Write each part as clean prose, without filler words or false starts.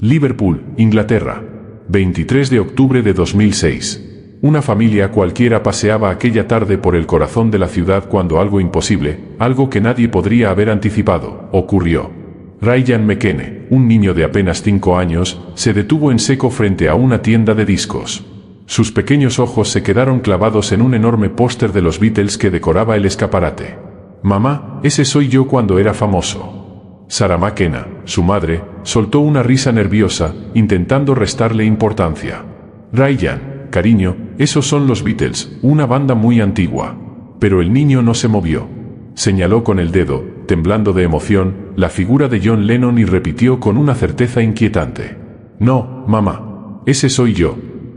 Liverpool, Inglaterra. 23 de octubre de 2006. Una familia cualquiera paseaba aquella tarde por el corazón de la ciudad cuando algo imposible, algo que nadie podría haber anticipado, ocurrió. Ryan McKenne, un niño de apenas 5 años, se detuvo en seco frente a una tienda de discos. Sus pequeños ojos se quedaron clavados en un enorme póster de los Beatles que decoraba el escaparate. «Mamá, ese soy yo cuando era famoso». Sarah McKenna, su madre, soltó una risa nerviosa, intentando restarle importancia. «Ryan, cariño, esos son los Beatles, una banda muy antigua». Pero el niño no se movió. Señaló con el dedo, temblando de emoción, la figura de John Lennon y repitió con una certeza inquietante. «No, mamá. Ese soy yo.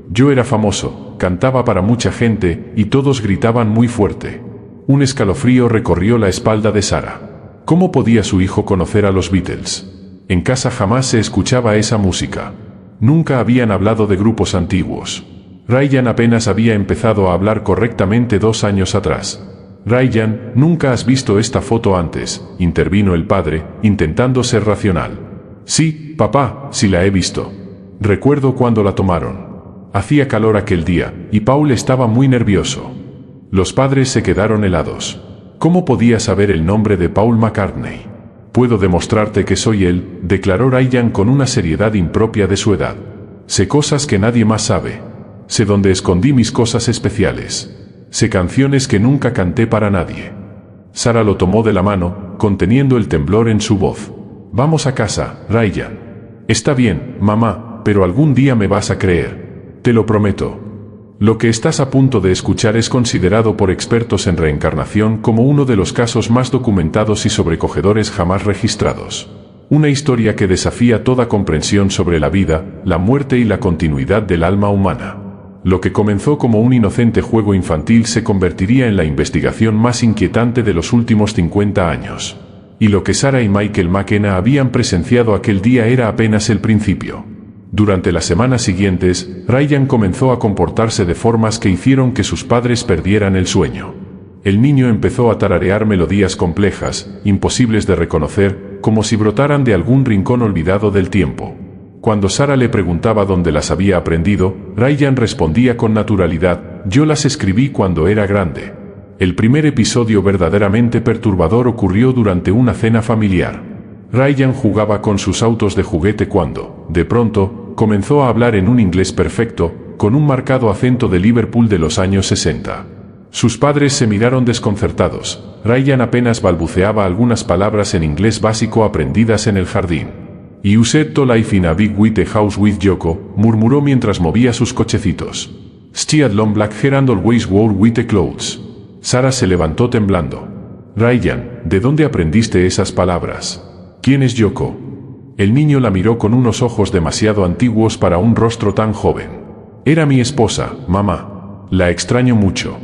Yo era famoso, cantaba para mucha gente, y todos gritaban muy fuerte». Un escalofrío recorrió la espalda de Sarah. ¿Cómo podía su hijo conocer a los Beatles? En casa jamás se escuchaba esa música. Nunca habían hablado de grupos antiguos. Ryan apenas había empezado a hablar correctamente 2 años atrás. «Ryan, ¿nunca has visto esta foto antes?», intervino el padre, intentando ser racional. «Sí, papá, sí la he visto. Recuerdo cuando la tomaron. Hacía calor aquel día, y Paul estaba muy nervioso». Los padres se quedaron helados. ¿Cómo podía saber el nombre de Paul McCartney? «Puedo demostrarte que soy él», declaró Ryan con una seriedad impropia de su edad. «Sé cosas que nadie más sabe. Sé dónde escondí mis cosas especiales. Sé canciones que nunca canté para nadie». Sarah lo tomó de la mano, conteniendo el temblor en su voz. «Vamos a casa, Ryan». «Está bien, mamá, pero algún día me vas a creer. Te lo prometo». Lo que estás a punto de escuchar es considerado por expertos en reencarnación como uno de los casos más documentados y sobrecogedores jamás registrados. Una historia que desafía toda comprensión sobre la vida, la muerte y la continuidad del alma humana. Lo que comenzó como un inocente juego infantil se convertiría en la investigación más inquietante de los últimos 50 años. Y lo que Sarah y Michael McKenna habían presenciado aquel día era apenas el principio. Durante las semanas siguientes, Ryan comenzó a comportarse de formas que hicieron que sus padres perdieran el sueño. El niño empezó a tararear melodías complejas, imposibles de reconocer, como si brotaran de algún rincón olvidado del tiempo. Cuando Sarah le preguntaba dónde las había aprendido, Ryan respondía con naturalidad: «Yo las escribí cuando era grande». El primer episodio verdaderamente perturbador ocurrió durante una cena familiar. Ryan jugaba con sus autos de juguete cuando, de pronto, comenzó a hablar en un inglés perfecto, con un marcado acento de Liverpool de los años 60. Sus padres se miraron desconcertados. Ryan apenas balbuceaba algunas palabras en inglés básico aprendidas en el jardín. «You said to life in a big white house with Yoko», murmuró mientras movía sus cochecitos. «She had long black hair and always wore white clothes». Sarah se levantó temblando. «Ryan, ¿de dónde aprendiste esas palabras? ¿Quién es Yoko?». El niño la miró con unos ojos demasiado antiguos para un rostro tan joven. «Era mi esposa, mamá. La extraño mucho».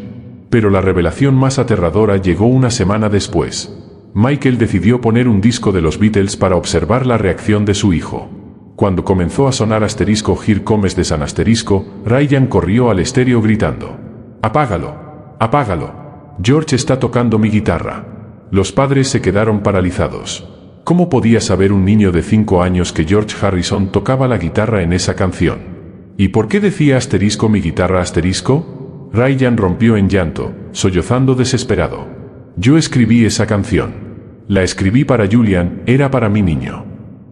Pero la revelación más aterradora llegó una semana después. Michael decidió poner un disco de los Beatles para observar la reacción de su hijo. Cuando comenzó a sonar asterisco Here Comes de San asterisco, Ryan corrió al estéreo gritando: «¡Apágalo! ¡Apágalo! George está tocando mi guitarra». Los padres se quedaron paralizados. ¿Cómo podía saber un niño de 5 años que George Harrison tocaba la guitarra en esa canción? ¿Y por qué decía asterisco mi guitarra asterisco? Ryan rompió en llanto, sollozando desesperado. «Yo escribí esa canción. La escribí para Julian, era para mi niño».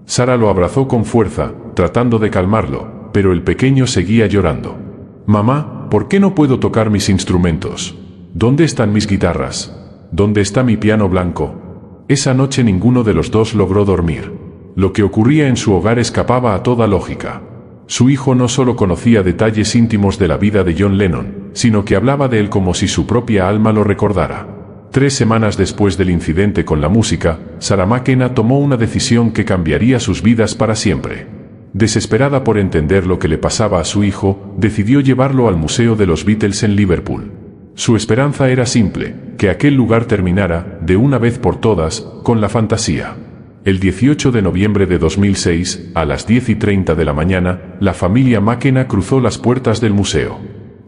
Sarah lo abrazó con fuerza, tratando de calmarlo, pero el pequeño seguía llorando. «Mamá, ¿por qué no puedo tocar mis instrumentos? ¿Dónde están mis guitarras? ¿Dónde está mi piano blanco?». Esa noche ninguno de los dos logró dormir. Lo que ocurría en su hogar escapaba a toda lógica. Su hijo no solo conocía detalles íntimos de la vida de John Lennon, sino que hablaba de él como si su propia alma lo recordara. 3 semanas después del incidente con la música, Sarah McKenna tomó una decisión que cambiaría sus vidas para siempre. Desesperada por entender lo que le pasaba a su hijo, decidió llevarlo al Museo de los Beatles en Liverpool. Su esperanza era simple: que aquel lugar terminara, de una vez por todas, con la fantasía. El 18 de noviembre de 2006, a las 10:30 de la mañana, la familia McKenna cruzó las puertas del museo.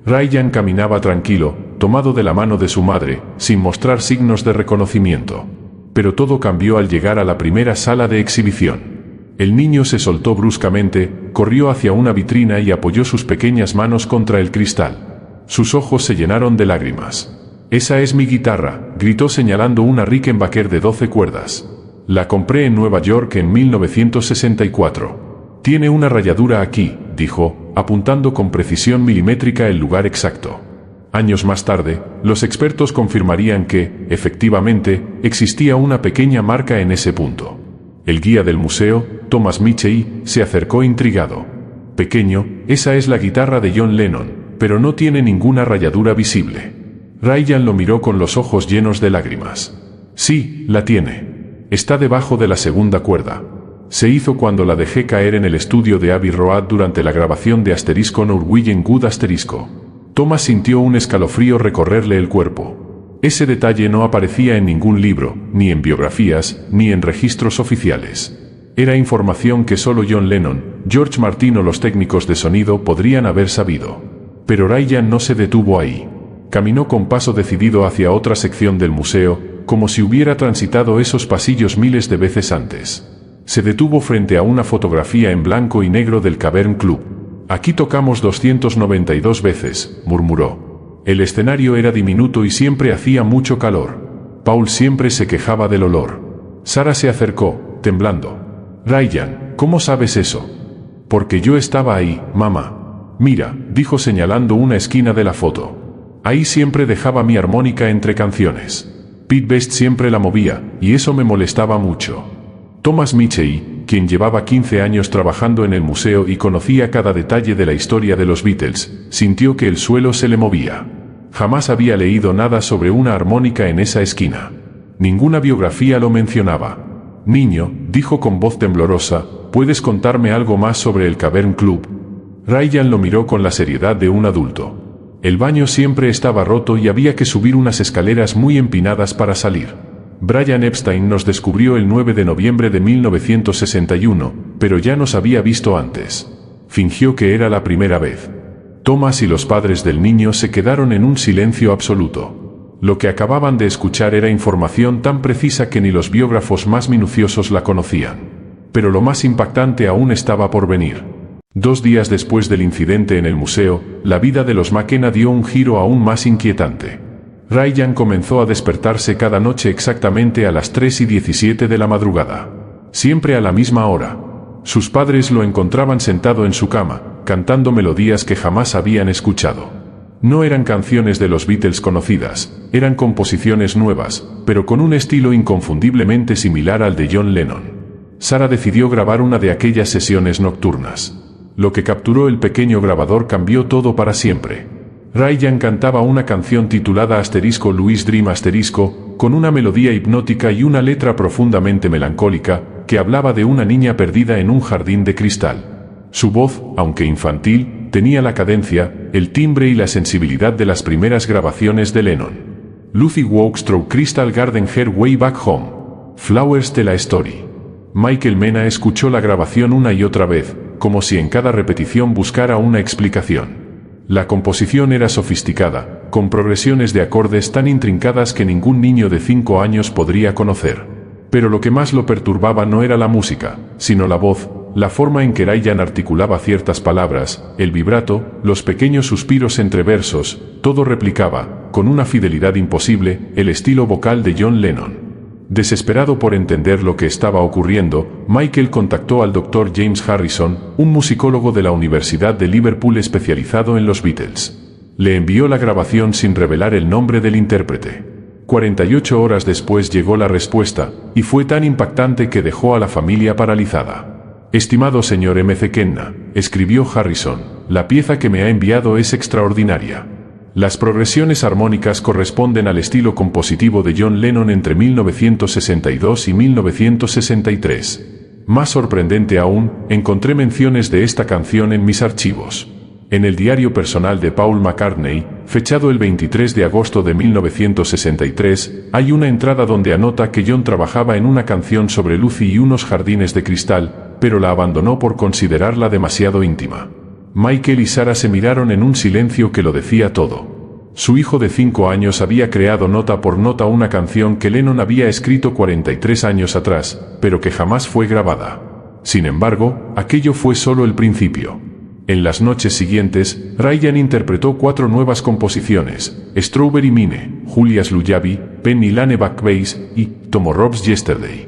Ryan caminaba tranquilo, tomado de la mano de su madre, sin mostrar signos de reconocimiento. Pero todo cambió al llegar a la primera sala de exhibición. El niño se soltó bruscamente, corrió hacia una vitrina y apoyó sus pequeñas manos contra el cristal. Sus ojos se llenaron de lágrimas. «Esa es mi guitarra», gritó señalando una Rickenbacker de 12 cuerdas. «La compré en Nueva York en 1964. Tiene una rayadura aquí», dijo, apuntando con precisión milimétrica el lugar exacto. Años más tarde, los expertos confirmarían que, efectivamente, existía una pequeña marca en ese punto. El guía del museo, Thomas Mitchell, se acercó intrigado. «Pequeño, esa es la guitarra de John Lennon, pero no tiene ninguna rayadura visible». Ryan lo miró con los ojos llenos de lágrimas. «Sí, la tiene. Está debajo de la segunda cuerda. Se hizo cuando la dejé caer en el estudio de Abbey Road durante la grabación de Norwegian Wood ***. Thomas sintió un escalofrío recorrerle el cuerpo. Ese detalle no aparecía en ningún libro, ni en biografías, ni en registros oficiales. Era información que solo John Lennon, George Martin o los técnicos de sonido podrían haber sabido. Pero Ryan no se detuvo ahí. Caminó con paso decidido hacia otra sección del museo, como si hubiera transitado esos pasillos miles de veces antes. Se detuvo frente a una fotografía en blanco y negro del Cavern Club. «Aquí tocamos 292 veces», murmuró. El escenario era diminuto y siempre hacía mucho calor. Paul siempre se quejaba del olor. Sara se acercó, temblando. «Ryan, ¿cómo sabes eso?» «Porque yo estaba ahí, mamá». «Mira», dijo señalando una esquina de la foto. «Ahí siempre dejaba mi armónica entre canciones. Pete Best siempre la movía, y eso me molestaba mucho». Thomas Mitchell, quien llevaba 15 años trabajando en el museo y conocía cada detalle de la historia de los Beatles, sintió que el suelo se le movía. Jamás había leído nada sobre una armónica en esa esquina. Ninguna biografía lo mencionaba. «Niño», dijo con voz temblorosa, «¿puedes contarme algo más sobre el Cavern Club?» Ryan lo miró con la seriedad de un adulto. El baño siempre estaba roto y había que subir unas escaleras muy empinadas para salir. Brian Epstein nos descubrió el 9 de noviembre de 1961, pero ya nos había visto antes. Fingió que era la primera vez. Thomas y los padres del niño se quedaron en un silencio absoluto. Lo que acababan de escuchar era información tan precisa que ni los biógrafos más minuciosos la conocían. Pero lo más impactante aún estaba por venir. 2 días después del incidente en el museo, la vida de los McKenna dio un giro aún más inquietante. Ryan comenzó a despertarse cada noche exactamente a las 3:17 de la madrugada. Siempre a la misma hora. Sus padres lo encontraban sentado en su cama, cantando melodías que jamás habían escuchado. No eran canciones de los Beatles conocidas, eran composiciones nuevas, pero con un estilo inconfundiblemente similar al de John Lennon. Sara decidió grabar una de aquellas sesiones nocturnas. Lo que capturó el pequeño grabador cambió todo para siempre. Ryan cantaba una canción titulada Louis Dream con una melodía hipnótica y una letra profundamente melancólica, que hablaba de una niña perdida en un jardín de cristal. Su voz, aunque infantil, tenía la cadencia, el timbre y la sensibilidad de las primeras grabaciones de Lennon. Lucy walks through Crystal Garden her way back home. Flowers tell a story. Michael Mena escuchó la grabación una y otra vez, como si en cada repetición buscara una explicación. La composición era sofisticada, con progresiones de acordes tan intrincadas que ningún niño de 5 años podría conocer. Pero lo que más lo perturbaba no era la música, sino la voz, la forma en que Ryan articulaba ciertas palabras, el vibrato, los pequeños suspiros entre versos, todo replicaba, con una fidelidad imposible, el estilo vocal de John Lennon. Desesperado por entender lo que estaba ocurriendo, Michael contactó al Dr. James Harrison, un musicólogo de la Universidad de Liverpool especializado en los Beatles. Le envió la grabación sin revelar el nombre del intérprete. 48 horas después llegó la respuesta, y fue tan impactante que dejó a la familia paralizada. «Estimado señor McKenna», escribió Harrison, «la pieza que me ha enviado es extraordinaria. Las progresiones armónicas corresponden al estilo compositivo de John Lennon entre 1962 y 1963. Más sorprendente aún, encontré menciones de esta canción en mis archivos. En el diario personal de Paul McCartney, fechado el 23 de agosto de 1963, hay una entrada donde anota que John trabajaba en una canción sobre Lucy y unos jardines de cristal, pero la abandonó por considerarla demasiado íntima». Michael y Sara se miraron en un silencio que lo decía todo. Su hijo de 5 años había creado nota por nota una canción que Lennon había escrito 43 años atrás, pero que jamás fue grabada. Sin embargo, aquello fue solo el principio. En las noches siguientes, Ryan interpretó 4 nuevas composiciones: Strawberry Mine, Julia's Lullaby, Penny Lane Backbase y Tomorrow's Yesterday.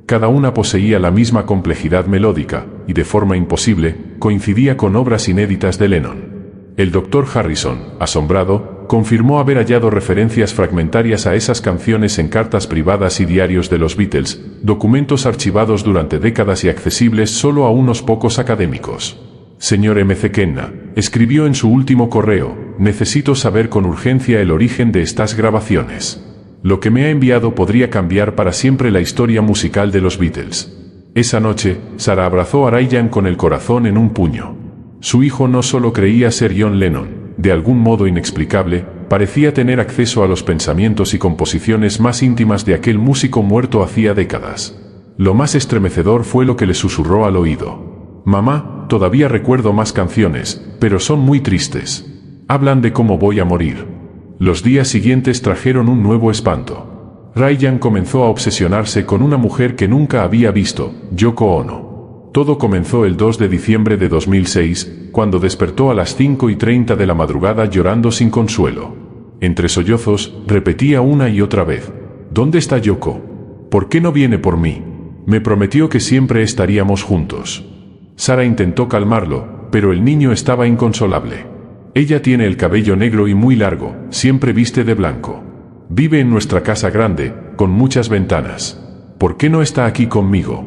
Cada una poseía la misma complejidad melódica, y de forma imposible, coincidía con obras inéditas de Lennon. El Dr. Harrison, asombrado, confirmó haber hallado referencias fragmentarias a esas canciones en cartas privadas y diarios de los Beatles, documentos archivados durante décadas y accesibles solo a unos pocos académicos. Señor McKenna, escribió en su último correo, necesito saber con urgencia el origen de estas grabaciones. Lo que me ha enviado podría cambiar para siempre la historia musical de los Beatles. Esa noche, Sarah abrazó a Ryan con el corazón en un puño. Su hijo no solo creía ser John Lennon, de algún modo inexplicable, parecía tener acceso a los pensamientos y composiciones más íntimas de aquel músico muerto hacía décadas. Lo más estremecedor fue lo que le susurró al oído. Mamá, todavía recuerdo más canciones, pero son muy tristes. Hablan de cómo voy a morir. Los días siguientes trajeron un nuevo espanto. Ryan comenzó a obsesionarse con una mujer que nunca había visto, Yoko Ono. Todo comenzó el 2 de diciembre de 2006, cuando despertó a las 5:30 de la madrugada llorando sin consuelo. Entre sollozos, repetía una y otra vez: ¿Dónde está Yoko? ¿Por qué no viene por mí? Me prometió que siempre estaríamos juntos. Sarah intentó calmarlo, pero el niño estaba inconsolable. Ella tiene el cabello negro y muy largo, siempre viste de blanco. Vive en nuestra casa grande, con muchas ventanas. ¿Por qué no está aquí conmigo?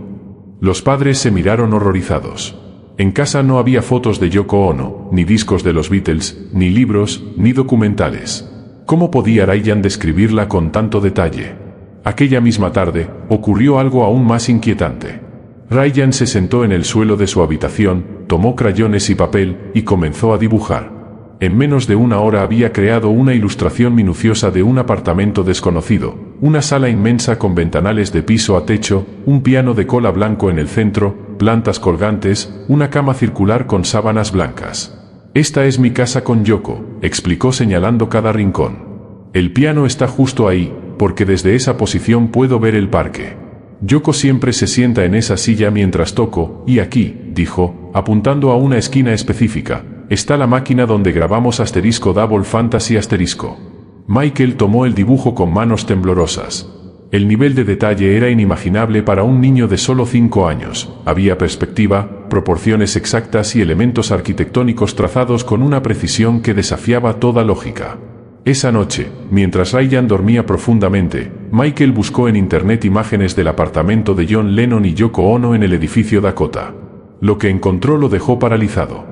Los padres se miraron horrorizados. En casa no había fotos de Yoko Ono, ni discos de los Beatles, ni libros, ni documentales. ¿Cómo podía Ryan describirla con tanto detalle? Aquella misma tarde, ocurrió algo aún más inquietante. Ryan se sentó en el suelo de su habitación, tomó crayones y papel, y comenzó a dibujar. En menos de una hora había creado una ilustración minuciosa de un apartamento desconocido, una sala inmensa con ventanales de piso a techo, un piano de cola blanco en el centro, plantas colgantes, una cama circular con sábanas blancas. Esta es mi casa con Yoko, explicó señalando cada rincón. El piano está justo ahí, porque desde esa posición puedo ver el parque. Yoko siempre se sienta en esa silla mientras toco, y aquí, dijo, apuntando a una esquina específica, está la máquina donde grabamos Double Fantasy *. Michael tomó el dibujo con manos temblorosas. El nivel de detalle era inimaginable para un niño de solo 5 años. Había perspectiva, proporciones exactas y elementos arquitectónicos trazados con una precisión que desafiaba toda lógica. Esa noche, mientras Ryan dormía profundamente, Michael buscó en internet imágenes del apartamento de John Lennon y Yoko Ono en el edificio Dakota. Lo que encontró lo dejó paralizado.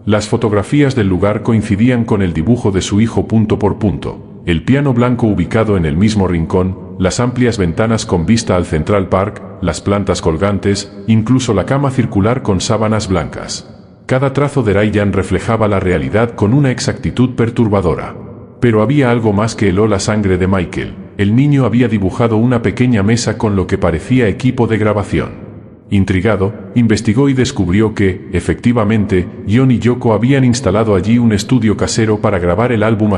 Las fotografías del lugar coincidían con el dibujo de su hijo punto por punto. El piano blanco ubicado en el mismo rincón, las amplias ventanas con vista al Central Park, las plantas colgantes, incluso la cama circular con sábanas blancas. Cada trazo de Ryan reflejaba la realidad con una exactitud perturbadora. Pero había algo más que heló la sangre de Michael. El niño había dibujado una pequeña mesa con lo que parecía equipo de grabación. Intrigado, investigó y descubrió que, efectivamente, John y Yoko habían instalado allí un estudio casero para grabar el álbum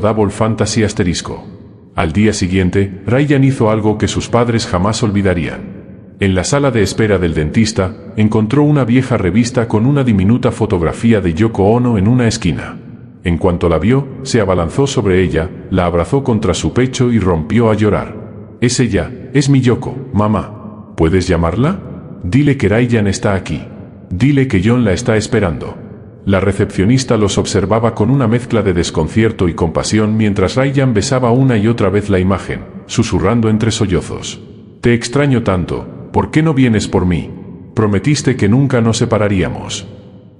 Double Fantasy *. Al día siguiente, Ryan hizo algo que sus padres jamás olvidarían. En la sala de espera del dentista, encontró una vieja revista con una diminuta fotografía de Yoko Ono en una esquina. En cuanto la vio, se abalanzó sobre ella, la abrazó contra su pecho y rompió a llorar. Es ella, es mi Yoko, mamá. ¿Puedes llamarla? Dile que Ryan está aquí. Dile que John la está esperando. La recepcionista los observaba con una mezcla de desconcierto y compasión mientras Ryan besaba una y otra vez la imagen, susurrando entre sollozos. Te extraño tanto, ¿por qué no vienes por mí? Prometiste que nunca nos separaríamos.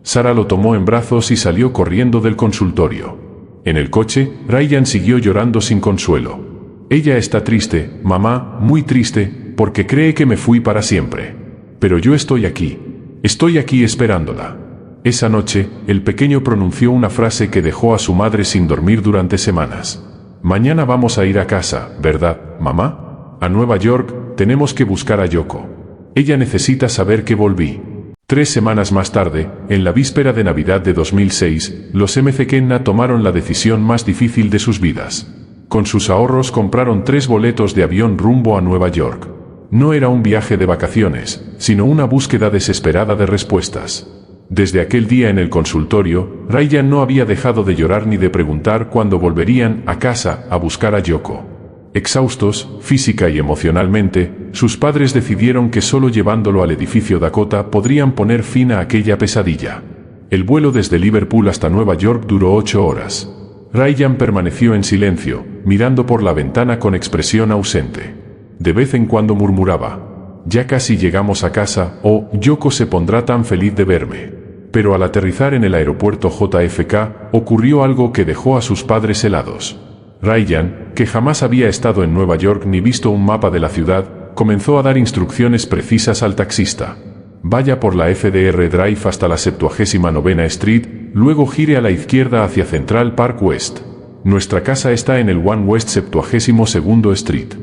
Sarah lo tomó en brazos y salió corriendo del consultorio. En el coche, Ryan siguió llorando sin consuelo. Ella está triste, mamá, muy triste, porque cree que me fui para siempre. Pero yo estoy aquí esperándola. Esa noche, el pequeño pronunció una frase que dejó a su madre sin dormir durante semanas. Mañana vamos a ir a casa, ¿verdad, mamá? A Nueva York, tenemos que buscar a Yoko. Ella necesita saber que volví. 3 semanas más tarde, en la víspera de Navidad de 2006, los McKenna tomaron la decisión más difícil de sus vidas. Con sus ahorros compraron 3 boletos de avión rumbo a Nueva York. No era un viaje de vacaciones, sino una búsqueda desesperada de respuestas. Desde aquel día en el consultorio, Ryan no había dejado de llorar ni de preguntar cuándo volverían a casa a buscar a Yoko. Exhaustos, física y emocionalmente, sus padres decidieron que solo llevándolo al edificio Dakota podrían poner fin a aquella pesadilla. El vuelo desde Liverpool hasta Nueva York duró 8 horas. Ryan permaneció en silencio, mirando por la ventana con expresión ausente. De vez en cuando murmuraba: «Ya casi llegamos a casa», o «Yoko se pondrá tan feliz de verme». Pero al aterrizar en el aeropuerto JFK, ocurrió algo que dejó a sus padres helados. Ryan, que jamás había estado en Nueva York ni visto un mapa de la ciudad, comenzó a dar instrucciones precisas al taxista. «Vaya por la FDR Drive hasta la 79ª Street, luego gire a la izquierda hacia Central Park West. Nuestra casa está en el One West 72nd Street».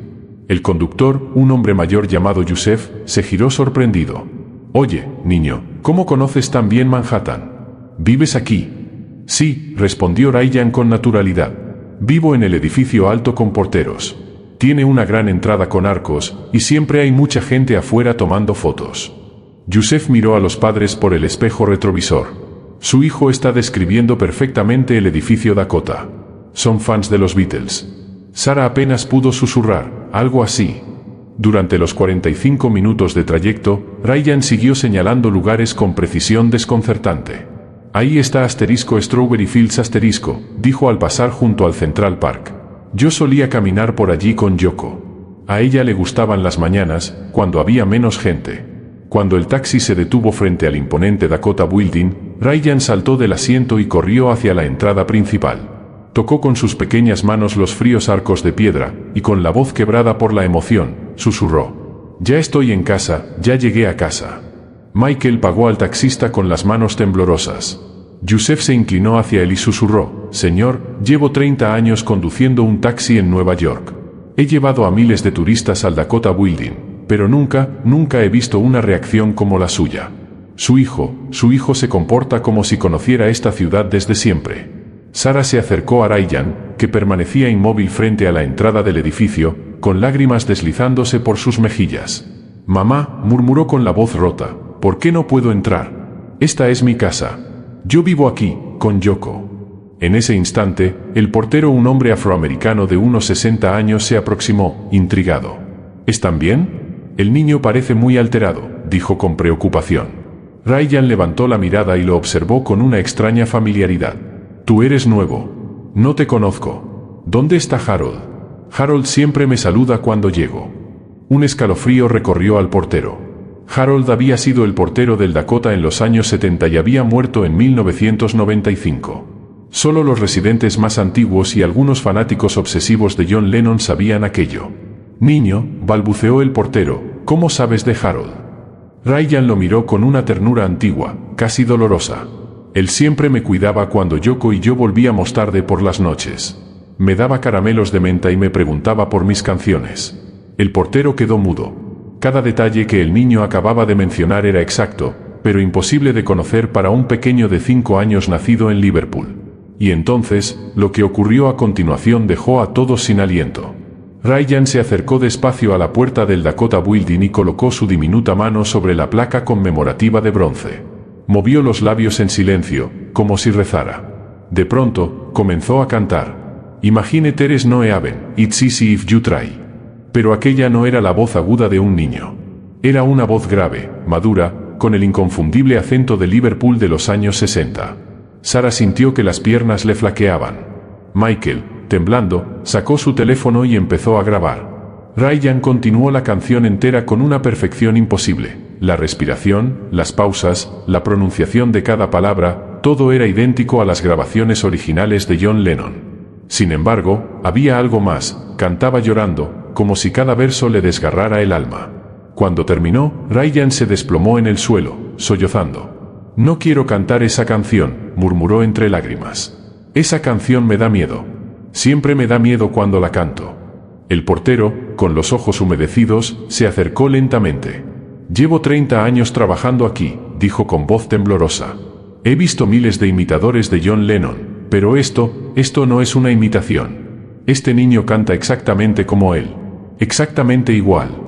El conductor, un hombre mayor llamado Yusef, se giró sorprendido. «Oye, niño, ¿cómo conoces tan bien Manhattan? ¿Vives aquí?» «Sí», respondió Ryan con naturalidad. «Vivo en el edificio alto con porteros. Tiene una gran entrada con arcos, y siempre hay mucha gente afuera tomando fotos». Yusef miró a los padres por el espejo retrovisor. Su hijo está describiendo perfectamente el edificio Dakota. Son fans de los Beatles. Sara apenas pudo susurrar, algo así. Durante los 45 minutos de trayecto, Ryan siguió señalando lugares con precisión desconcertante. «Ahí está asterisco Strawberry Fields asterisco», dijo al pasar junto al Central Park. «Yo solía caminar por allí con Yoko. A ella le gustaban las mañanas, cuando había menos gente». Cuando el taxi se detuvo frente al imponente Dakota Building, Ryan saltó del asiento y corrió hacia la entrada principal. Tocó con sus pequeñas manos los fríos arcos de piedra, y con la voz quebrada por la emoción, susurró: «Ya estoy en casa, ya llegué a casa». Michael pagó al taxista con las manos temblorosas. Yusef se inclinó hacia él y susurró: «Señor, llevo 30 años conduciendo un taxi en Nueva York. He llevado a miles de turistas al Dakota Building, pero nunca he visto una reacción como la suya. Su hijo se comporta como si conociera esta ciudad desde siempre». Sara se acercó a Ryan, que permanecía inmóvil frente a la entrada del edificio, con lágrimas deslizándose por sus mejillas. «Mamá», murmuró con la voz rota, «¿por qué no puedo entrar? Esta es mi casa. Yo vivo aquí, con Yoko». En ese instante, el portero, un hombre afroamericano de unos 60 años, se aproximó, intrigado. «¿Están bien? El niño parece muy alterado», dijo con preocupación. Ryan levantó la mirada y lo observó con una extraña familiaridad. «Tú eres nuevo. No te conozco. ¿Dónde está Harold?» «Harold siempre me saluda cuando llego». Un escalofrío recorrió al portero. Harold había sido el portero del Dakota en los años 70 y había muerto en 1995. Solo los residentes más antiguos y algunos fanáticos obsesivos de John Lennon sabían aquello. «Niño», balbuceó el portero, «¿cómo sabes de Harold?» Ryan lo miró con una ternura antigua, casi dolorosa. «Él siempre me cuidaba cuando Yoko y yo volvíamos tarde por las noches. Me daba caramelos de menta y me preguntaba por mis canciones». El portero quedó mudo. Cada detalle que el niño acababa de mencionar era exacto, pero imposible de conocer para un pequeño de 5 años nacido en Liverpool. Y entonces, lo que ocurrió a continuación dejó a todos sin aliento. Ryan se acercó despacio a la puerta del Dakota Building y colocó su diminuta mano sobre la placa conmemorativa de bronce. Movió los labios en silencio, como si rezara. De pronto, comenzó a cantar: «Imagine there's no heaven, it's easy if you try». Pero aquella no era la voz aguda de un niño. Era una voz grave, madura, con el inconfundible acento de Liverpool de los años 60. Sara sintió que las piernas le flaqueaban. Michael, temblando, sacó su teléfono y empezó a grabar. Ryan continuó la canción entera con una perfección imposible. La respiración, las pausas, la pronunciación de cada palabra, todo era idéntico a las grabaciones originales de John Lennon. Sin embargo, había algo más: cantaba llorando, como si cada verso le desgarrara el alma. Cuando terminó, Ryan se desplomó en el suelo, sollozando. «No quiero cantar esa canción», murmuró entre lágrimas. «Esa canción me da miedo. Siempre me da miedo cuando la canto». El portero, con los ojos humedecidos, se acercó lentamente. «Llevo 30 años trabajando aquí», dijo con voz temblorosa. «He visto miles de imitadores de John Lennon, pero esto no es una imitación. Este niño canta exactamente como él. Exactamente igual».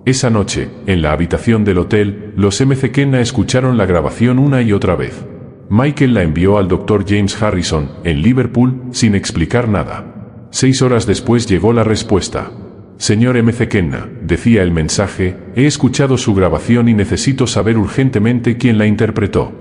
Esa noche, en la habitación del hotel, los McKenna escucharon la grabación una y otra vez. Michael la envió al Dr. James Harrison, en Liverpool, sin explicar nada. 6 horas después llegó la respuesta. Señor McKenna, decía el mensaje, he escuchado su grabación y necesito saber urgentemente quién la interpretó.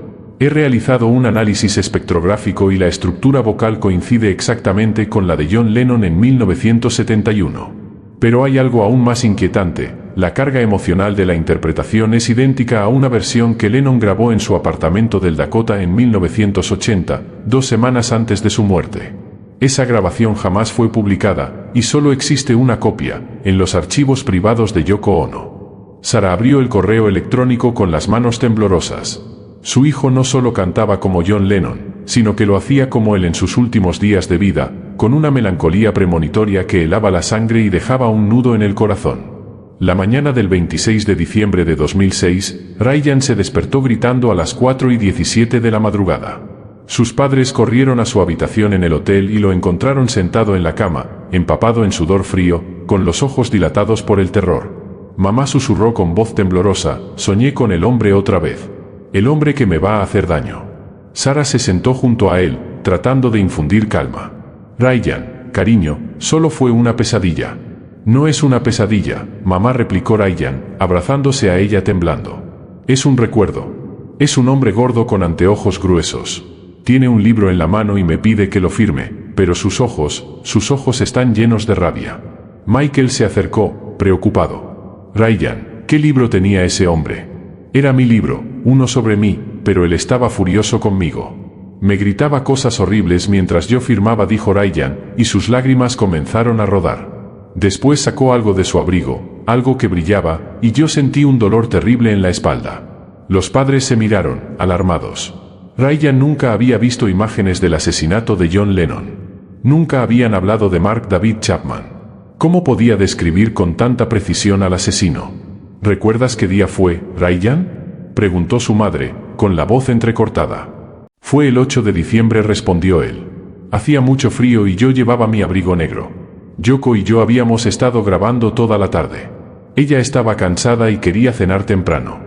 He realizado un análisis espectrográfico y la estructura vocal coincide exactamente con la de John Lennon en 1971. Pero hay algo aún más inquietante. La carga emocional de la interpretación es idéntica a una versión que Lennon grabó en su apartamento del Dakota en 1980, 2 semanas antes de su muerte. Esa grabación jamás fue publicada, y solo existe una copia, en los archivos privados de Yoko Ono. Sara abrió el correo electrónico con las manos temblorosas. Su hijo no solo cantaba como John Lennon, sino que lo hacía como él en sus últimos días de vida, con una melancolía premonitoria que helaba la sangre y dejaba un nudo en el corazón. La mañana del 26 de diciembre de 2006, Ryan se despertó gritando a las 4:17 de la madrugada. Sus padres corrieron a su habitación en el hotel y lo encontraron sentado en la cama, empapado en sudor frío, con los ojos dilatados por el terror. Mamá susurró con voz temblorosa, soñé con el hombre otra vez. El hombre que me va a hacer daño. Sara se sentó junto a él, tratando de infundir calma. Ryan, cariño, solo fue una pesadilla. No es una pesadilla, mamá, replicó Ryan, abrazándose a ella temblando. Es un recuerdo. Es un hombre gordo con anteojos gruesos. Tiene un libro en la mano y me pide que lo firme, pero sus ojos están llenos de rabia. Michael se acercó, preocupado. Ryan, ¿qué libro tenía ese hombre? Era mi libro, uno sobre mí, pero él estaba furioso conmigo. Me gritaba cosas horribles mientras yo firmaba, dijo Ryan, y sus lágrimas comenzaron a rodar. Después sacó algo de su abrigo, algo que brillaba, y yo sentí un dolor terrible en la espalda. Los padres se miraron, alarmados. Ryan nunca había visto imágenes del asesinato de John Lennon. Nunca habían hablado de Mark David Chapman. ¿Cómo podía describir con tanta precisión al asesino? ¿Recuerdas qué día fue, Ryan?, preguntó su madre, con la voz entrecortada. Fue el 8 de diciembre, respondió él. Hacía mucho frío y yo llevaba mi abrigo negro. Yoko y yo habíamos estado grabando toda la tarde. Ella estaba cansada y quería cenar temprano.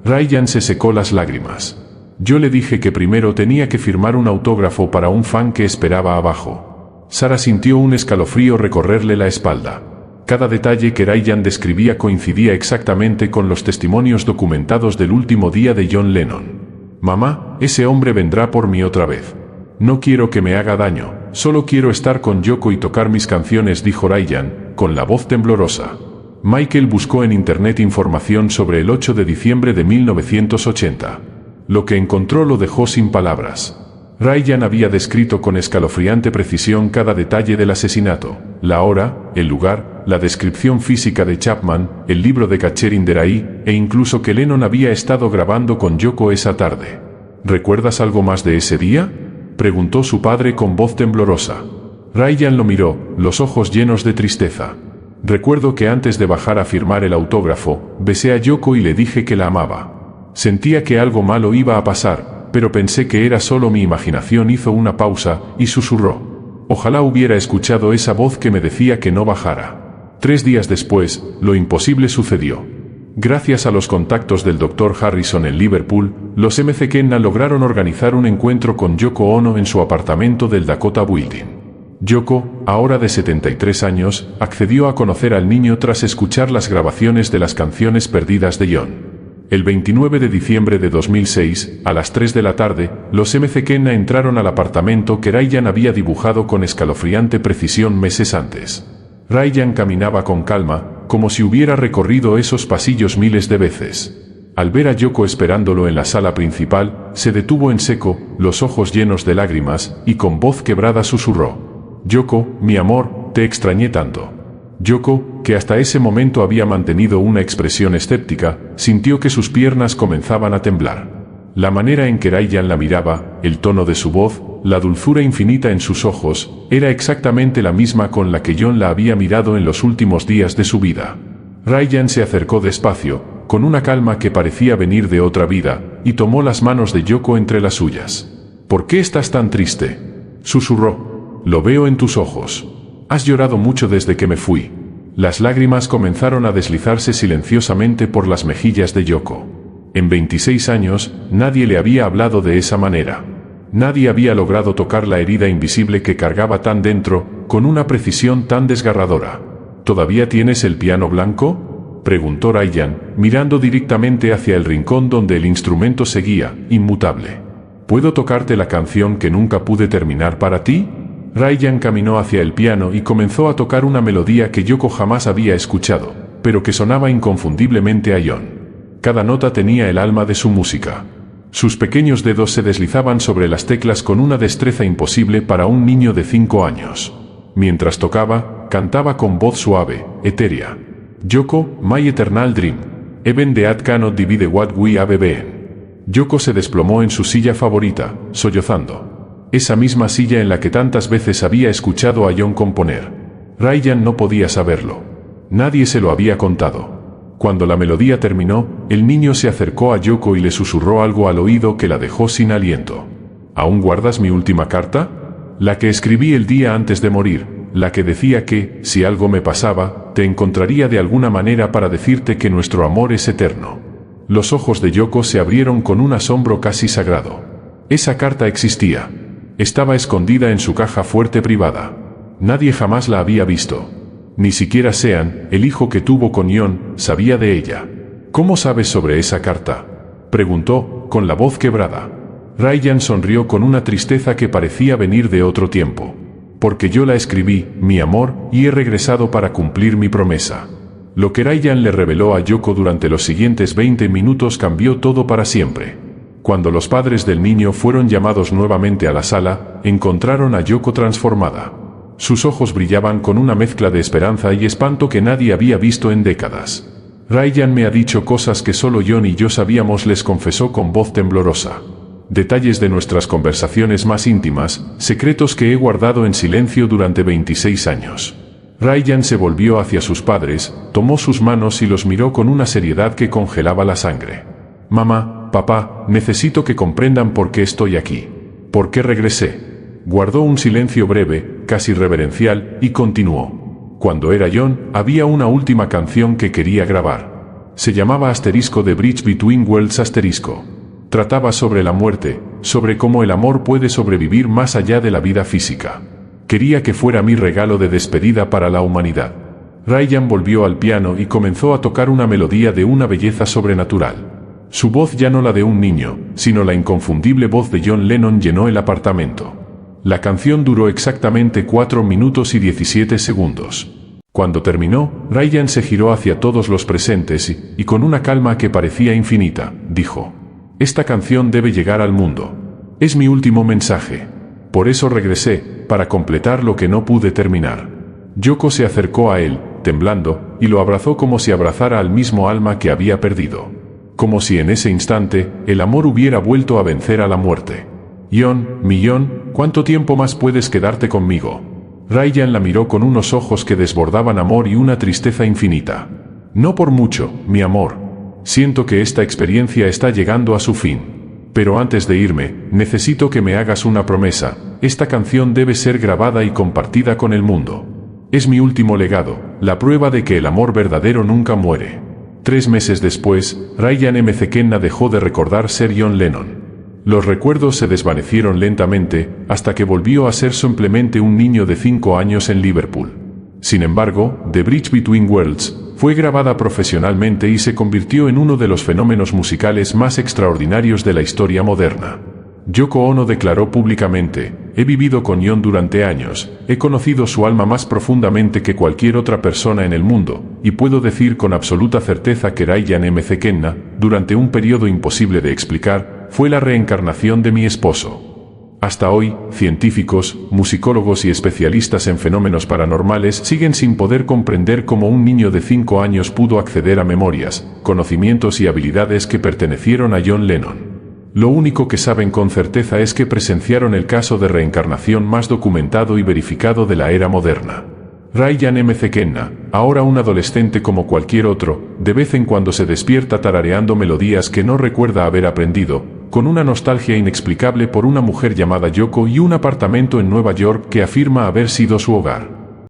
Ryan se secó las lágrimas. Yo le dije que primero tenía que firmar un autógrafo para un fan que esperaba abajo. Sara sintió un escalofrío recorrerle la espalda. Cada detalle que Ryan describía coincidía exactamente con los testimonios documentados del último día de John Lennon. Mamá, ese hombre vendrá por mí otra vez. No quiero que me haga daño, solo quiero estar con Yoko y tocar mis canciones, dijo Ryan, con la voz temblorosa. Michael buscó en internet información sobre el 8 de diciembre de 1980. Lo que encontró lo dejó sin palabras. Ryan había descrito con escalofriante precisión cada detalle del asesinato, la hora, el lugar, la descripción física de Chapman, el libro de Catcher the Rye, e incluso que Lennon había estado grabando con Yoko esa tarde. ¿Recuerdas algo más de ese día?, preguntó su padre con voz temblorosa. Ryan lo miró, los ojos llenos de tristeza. Recuerdo que antes de bajar a firmar el autógrafo, besé a Yoko y le dije que la amaba. Sentía que algo malo iba a pasar, pero pensé que era solo mi imaginación. Hizo una pausa, y susurró. Ojalá hubiera escuchado esa voz que me decía que no bajara. 3 días después, lo imposible sucedió. Gracias a los contactos del Dr. Harrison en Liverpool, los McKenna lograron organizar un encuentro con Yoko Ono en su apartamento del Dakota Building. Yoko, ahora de 73 años, accedió a conocer al niño tras escuchar las grabaciones de las canciones perdidas de John. El 29 de diciembre de 2006, a las 3 de la tarde, los McKenna entraron al apartamento que Ryan había dibujado con escalofriante precisión meses antes. Ryan caminaba con calma, como si hubiera recorrido esos pasillos miles de veces. Al ver a Yoko esperándolo en la sala principal, se detuvo en seco, los ojos llenos de lágrimas, y con voz quebrada susurró. Yoko, mi amor, te extrañé tanto. Yoko, que hasta ese momento había mantenido una expresión escéptica, sintió que sus piernas comenzaban a temblar. La manera en que Ryan la miraba, el tono de su voz, la dulzura infinita en sus ojos, era exactamente la misma con la que John la había mirado en los últimos días de su vida. Ryan se acercó despacio, con una calma que parecía venir de otra vida, y tomó las manos de Yoko entre las suyas. ¿Por qué estás tan triste?, susurró. Lo veo en tus ojos. Has llorado mucho desde que me fui. Las lágrimas comenzaron a deslizarse silenciosamente por las mejillas de Yoko. En 26 años, nadie le había hablado de esa manera. Nadie había logrado tocar la herida invisible que cargaba tan dentro, con una precisión tan desgarradora. ¿Todavía tienes el piano blanco?, preguntó Ryan, mirando directamente hacia el rincón donde el instrumento seguía, inmutable. ¿Puedo tocarte la canción que nunca pude terminar para ti? Ryan caminó hacia el piano y comenzó a tocar una melodía que Yoko jamás había escuchado, pero que sonaba inconfundiblemente a John. Cada nota tenía el alma de su música. Sus pequeños dedos se deslizaban sobre las teclas con una destreza imposible para un niño de 5 años. Mientras tocaba, cantaba con voz suave, etérea. Yoko, my eternal dream. Even the earth cannot divide what we have been. Yoko se desplomó en su silla favorita, sollozando. Esa misma silla en la que tantas veces había escuchado a John componer. Ryan no podía saberlo. Nadie se lo había contado. Cuando la melodía terminó, el niño se acercó a Yoko y le susurró algo al oído que la dejó sin aliento. ¿Aún guardas mi última carta? La que escribí el día antes de morir, la que decía que, si algo me pasaba, te encontraría de alguna manera para decirte que nuestro amor es eterno. Los ojos de Yoko se abrieron con un asombro casi sagrado. Esa carta existía. Estaba escondida en su caja fuerte privada. Nadie jamás la había visto. Ni siquiera Sean, el hijo que tuvo con John, sabía de ella. ¿Cómo sabes sobre esa carta?, preguntó, con la voz quebrada. Ryan sonrió con una tristeza que parecía venir de otro tiempo. Porque yo la escribí, mi amor, y he regresado para cumplir mi promesa. Lo que Ryan le reveló a Yoko durante los siguientes 20 minutos cambió todo para siempre. Cuando los padres del niño fueron llamados nuevamente a la sala, encontraron a Yoko transformada. Sus ojos brillaban con una mezcla de esperanza y espanto que nadie había visto en décadas. Ryan me ha dicho cosas que solo John y yo sabíamos, les confesó con voz temblorosa. Detalles de nuestras conversaciones más íntimas, secretos que he guardado en silencio durante 26 años. Ryan se volvió hacia sus padres, tomó sus manos y los miró con una seriedad que congelaba la sangre. Mamá, papá, necesito que comprendan por qué estoy aquí. ¿Por qué regresé? Guardó un silencio breve, casi reverencial, y continuó. Cuando era John, había una última canción que quería grabar. Se llamaba Asterisco de Bridge Between Worlds asterisco. Trataba sobre la muerte, sobre cómo el amor puede sobrevivir más allá de la vida física. Quería que fuera mi regalo de despedida para la humanidad. Ryan volvió al piano y comenzó a tocar una melodía de una belleza sobrenatural. Su voz, ya no la de un niño, sino la inconfundible voz de John Lennon, llenó el apartamento. La canción duró exactamente 4 minutos y 17 segundos. Cuando terminó, Ryan se giró hacia todos los presentes y con una calma que parecía infinita, dijo: «Esta canción debe llegar al mundo. Es mi último mensaje. Por eso regresé, para completar lo que no pude terminar». Yoko se acercó a él, temblando, y lo abrazó como si abrazara al mismo alma que había perdido. Como si en ese instante, el amor hubiera vuelto a vencer a la muerte. «John, mi John, ¿cuánto tiempo más puedes quedarte conmigo?». Ryan la miró con unos ojos que desbordaban amor y una tristeza infinita. «No por mucho, mi amor. Siento que esta experiencia está llegando a su fin. Pero antes de irme, necesito que me hagas una promesa. Esta canción debe ser grabada y compartida con el mundo. Es mi último legado, la prueba de que el amor verdadero nunca muere». 3 meses después, Ryan McKenna dejó de recordar ser John Lennon. Los recuerdos se desvanecieron lentamente, hasta que volvió a ser simplemente un niño de 5 años en Liverpool. Sin embargo, The Bridge Between Worlds fue grabada profesionalmente y se convirtió en uno de los fenómenos musicales más extraordinarios de la historia moderna. Yoko Ono declaró públicamente: «He vivido con John durante años, he conocido su alma más profundamente que cualquier otra persona en el mundo, y puedo decir con absoluta certeza que Ryan McKenna, durante un periodo imposible de explicar, fue la reencarnación de mi esposo». Hasta hoy, científicos, musicólogos y especialistas en fenómenos paranormales siguen sin poder comprender cómo un niño de 5 años pudo acceder a memorias, conocimientos y habilidades que pertenecieron a John Lennon. Lo único que saben con certeza es que presenciaron el caso de reencarnación más documentado y verificado de la era moderna. Ryan McKenna, ahora un adolescente como cualquier otro, de vez en cuando se despierta tarareando melodías que no recuerda haber aprendido, con una nostalgia inexplicable por una mujer llamada Yoko y un apartamento en Nueva York que afirma haber sido su hogar.